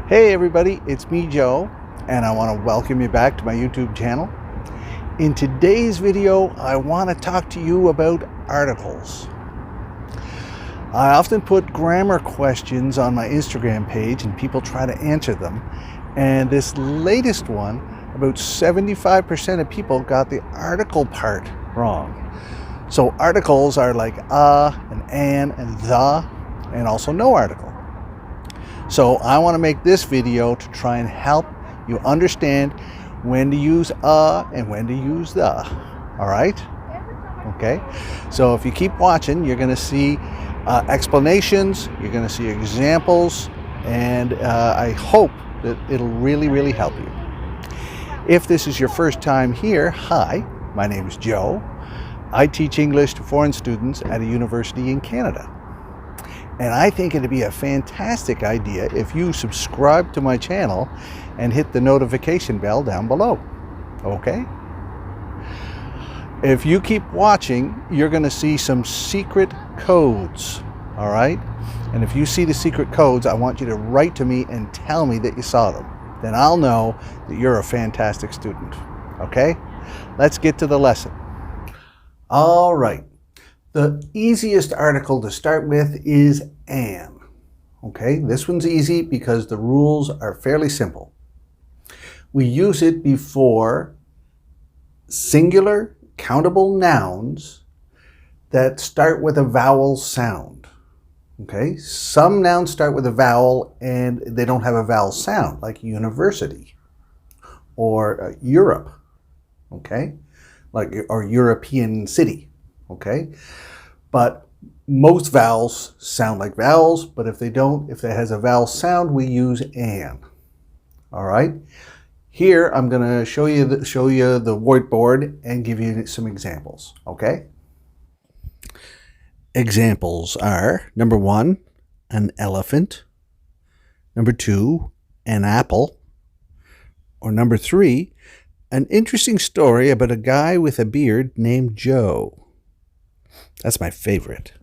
Hey everybody, it's me Joe, and I want to welcome you back to my YouTube channel. In today's video, I want to talk to you about articles. I often put grammar questions on my Instagram page and people try to answer them. And this latest one, about 75% of people got the article part wrong. So articles are like and an and the, and also no article. So I want to make this video to try and help you understand when to use and when to use the. All right? Okay. So if you keep watching, you're going to see explanations, you're going to see examples, and I hope that it'll really help you. If this is your first time here, hi, my name is Joe. I teach English to foreign students at a university in Canada. And I think it'd be a fantastic idea if you subscribe to my channel and hit the notification bell down below. Okay? If you keep watching, you're going to see some secret codes. All right? And if you see the secret codes, I want you to write to me and tell me that you saw them. Then I'll know that you're a fantastic student. Okay? Let's get to the lesson. All right. The easiest article to start with is an. Okay, this one's easy because the rules are fairly simple. We use it before singular countable nouns that start with a vowel sound. Okay, some nouns start with a vowel and they don't have a vowel sound, like university or Europe. Okay, or European city. Okay, but most vowels sound like vowels, but if they don't, if it has a vowel sound, we use an. All right. Here I'm going to show you the whiteboard and give you some examples. Okay. Examples are: number 1, an elephant; number 2, an apple; or number 3, an interesting story about a guy with a beard named Joe. That's my favorite.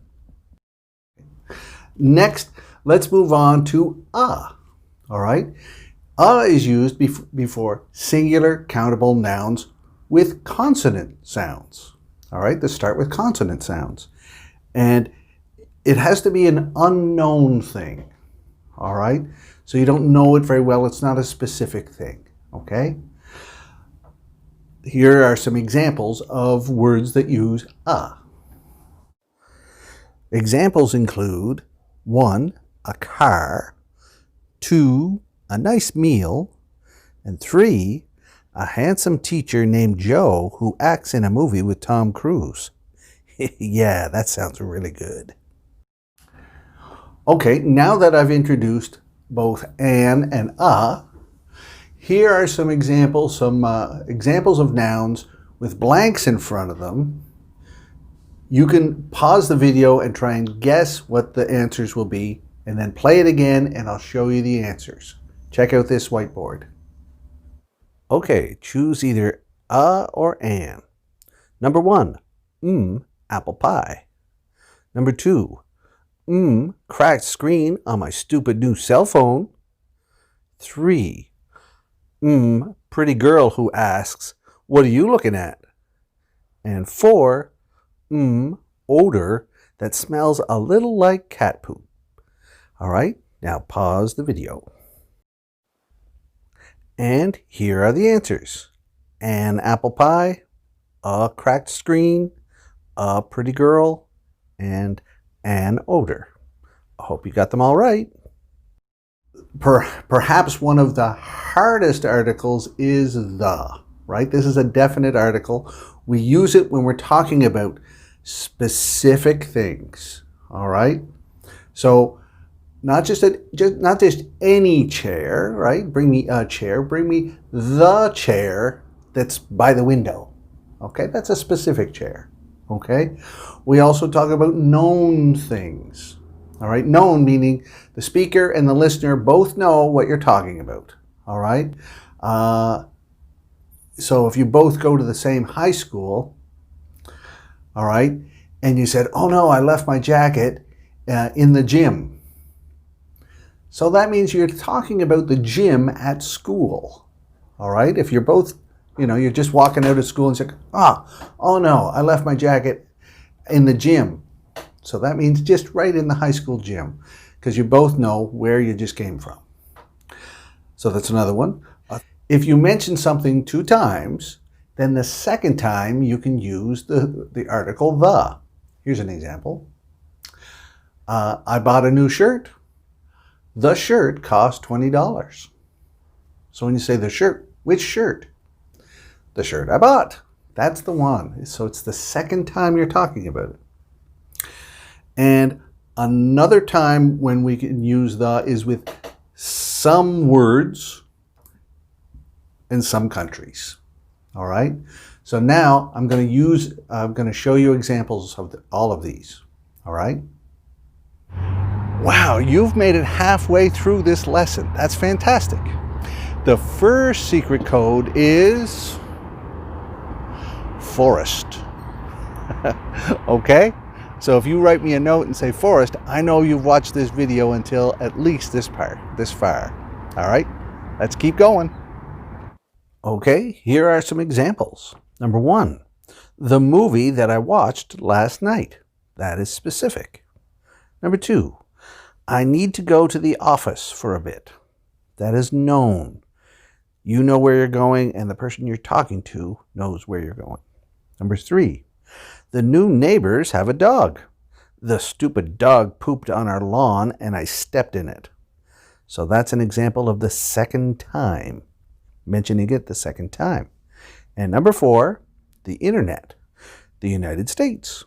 Next, let's move on to a. All right. A is used before singular countable nouns with consonant sounds. All right. Let's start with consonant sounds. And it has to be an unknown thing. All right. So you don't know it very well. It's not a specific thing. Okay. Here are some examples of words that use a. Examples include 1, a car; 2, a nice meal; and 3, a handsome teacher named Joe who acts in a movie with Tom Cruise. Yeah, that sounds really good. Okay, now that I've introduced both an and a, here are some examples, examples of nouns with blanks in front of them. You can pause the video and try and guess what the answers will be, and then play it again and I'll show you the answers. Check out this whiteboard. Okay, choose either a or an. Number 1, apple pie. Number 2, cracked screen on my stupid new cell phone. 3, pretty girl who asks, "What are you looking at?" And 4, odor that smells a little like cat poop. All right, now pause the video. And here are the answers: an apple pie, a cracked screen, a pretty girl, and an odor. I hope you got them all right. Perhaps one of the hardest articles is the, right? This is a definite article. We use it when we're talking about specific things. All right. So not just any chair, right? Bring me a chair. Bring me the chair that's by the window. Okay, that's a specific chair. Okay. We also talk about known things. All right. Known meaning the speaker and the listener both know what you're talking about. All right. So if you both go to the same high school, all right, and you said, "Oh no, I left my jacket in the gym." So that means you're talking about the gym at school. All right? If you're both, you're just walking out of school and say, oh no, I left my jacket in the gym. So that means just right in the high school gym, because you both know where you just came from. So that's another one. If you mention something 2 times, then the second time you can use the article the. Here's an example. I bought a new shirt. The shirt cost $20. So when you say the shirt, which shirt? The shirt I bought. That's the one. So it's the second time you're talking about it. And another time when we can use the is with some words in some countries. All right. So now I'm going to show you examples of all of these. All right. Wow, you've made it halfway through this lesson. That's fantastic. The first secret code is forest. Okay? So if you write me a note and say forest, I know you've watched this video until at least this far. All right? Let's keep going. Okay, here are some examples. Number 1, the movie that I watched last night. That is specific. Number 2, I need to go to the office for a bit. That is known. You know where you're going, and the person you're talking to knows where you're going. Number 3, the new neighbors have a dog. The stupid dog pooped on our lawn, and I stepped in it. So that's an example of the second time, mentioning it the second time. And number 4, the internet, the United States.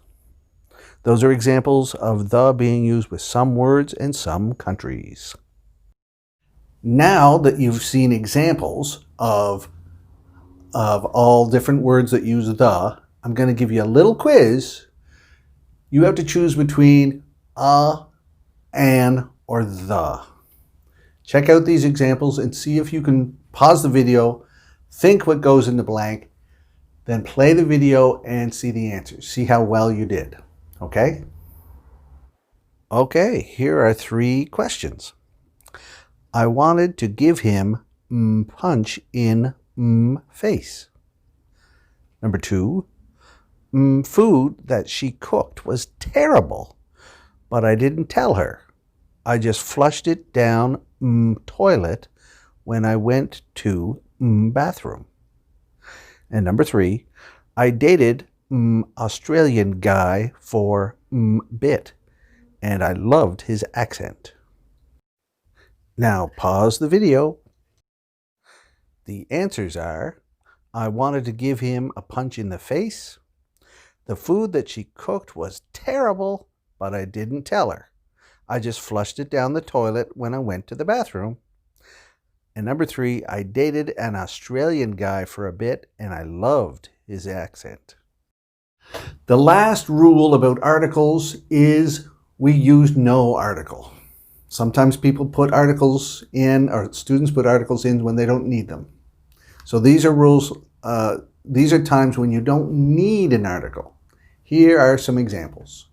Those are examples of the being used with some words in some countries. Now that you've seen examples of all different words that use the, I'm going to give you a little quiz. You have to choose between a, an, or the. Check out these examples and see if you can pause the video, think what goes in the blank, then play the video and see the answers. See how well you did. Okay? Okay, here are 3 questions. I wanted to give him punch in face. Number 2, food that she cooked was terrible, but I didn't tell her. I just flushed it down toilet when I went to bathroom. And number 3, I dated Australian guy for bit, and I loved his accent. Now pause the video. The answers are, I wanted to give him a punch in the face. The food that she cooked was terrible, but I didn't tell her. I just flushed it down the toilet when I went to the bathroom. And number 3, I dated an Australian guy for a bit, and I loved his accent. The last rule about articles is we use no article. Sometimes people put articles in, or students put articles in when they don't need them. So these are rules, these are times when you don't need an article. Here are some examples.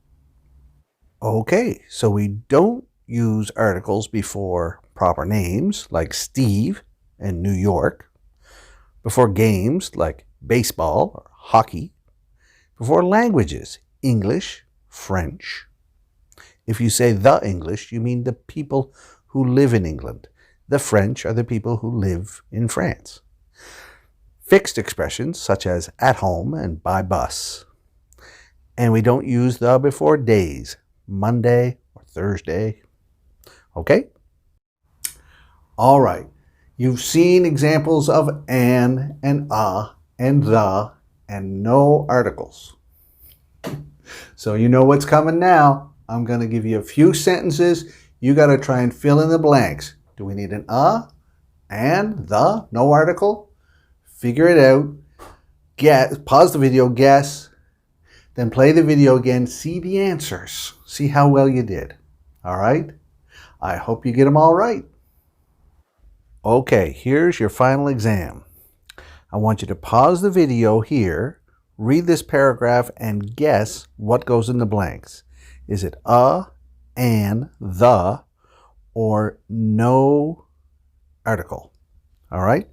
Okay, so we don't use articles before proper names like Steve and New York, before games like baseball or hockey, before languages, English, French. If you say the English, you mean the people who live in England. The French are the people who live in France. Fixed expressions such as at home and by bus. And we don't use the before days, Monday or Thursday. Okay? All right. You've seen examples of an and a and the and no articles. So you know what's coming now. I'm going to give you a few sentences. You got to try and fill in the blanks. Do we need an and, the, no article? Figure it out. Guess, pause the video, guess. Then play the video again. See the answers. See how well you did. All right? I hope you get them all right. Okay, here's your final exam. I want you to pause the video here, read this paragraph, and guess what goes in the blanks. Is it a, an, the, or no article. All right?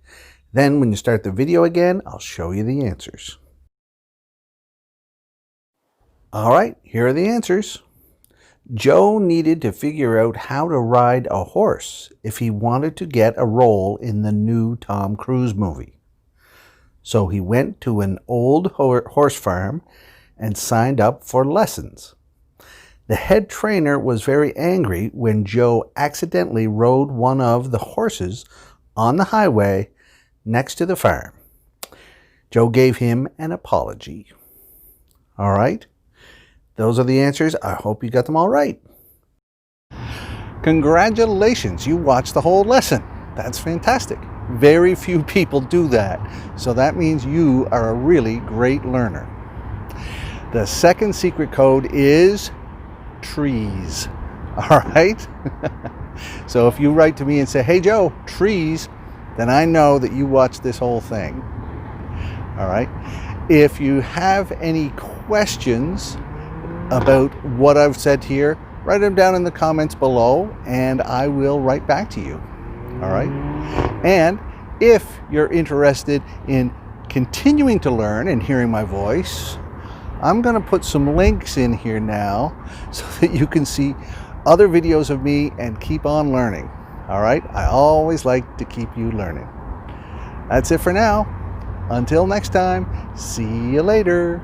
Then when you start the video again, I'll show you the answers. All right, here are the answers. Joe needed to figure out how to ride a horse if he wanted to get a role in the new Tom Cruise movie. So he went to an old horse farm and signed up for lessons. The head trainer was very angry when Joe accidentally rode one of the horses on the highway next to the farm. Joe gave him an apology. All right? Those are the answers. I hope you got them all right. Congratulations, you watched the whole lesson. That's fantastic. Very few people do that. So that means you are a really great learner. The second secret code is trees. All right? So if you write to me and say, "Hey Joe, trees," then I know that you watched this whole thing. All right? If you have any questions about what I've said here, write them down in the comments below and I will write back to you. All right? And if you're interested in continuing to learn and hearing my voice, I'm going to put some links in here now so that you can see other videos of me and keep on learning. All right? I always like to keep you learning. That's it for now. Until next time, see you later.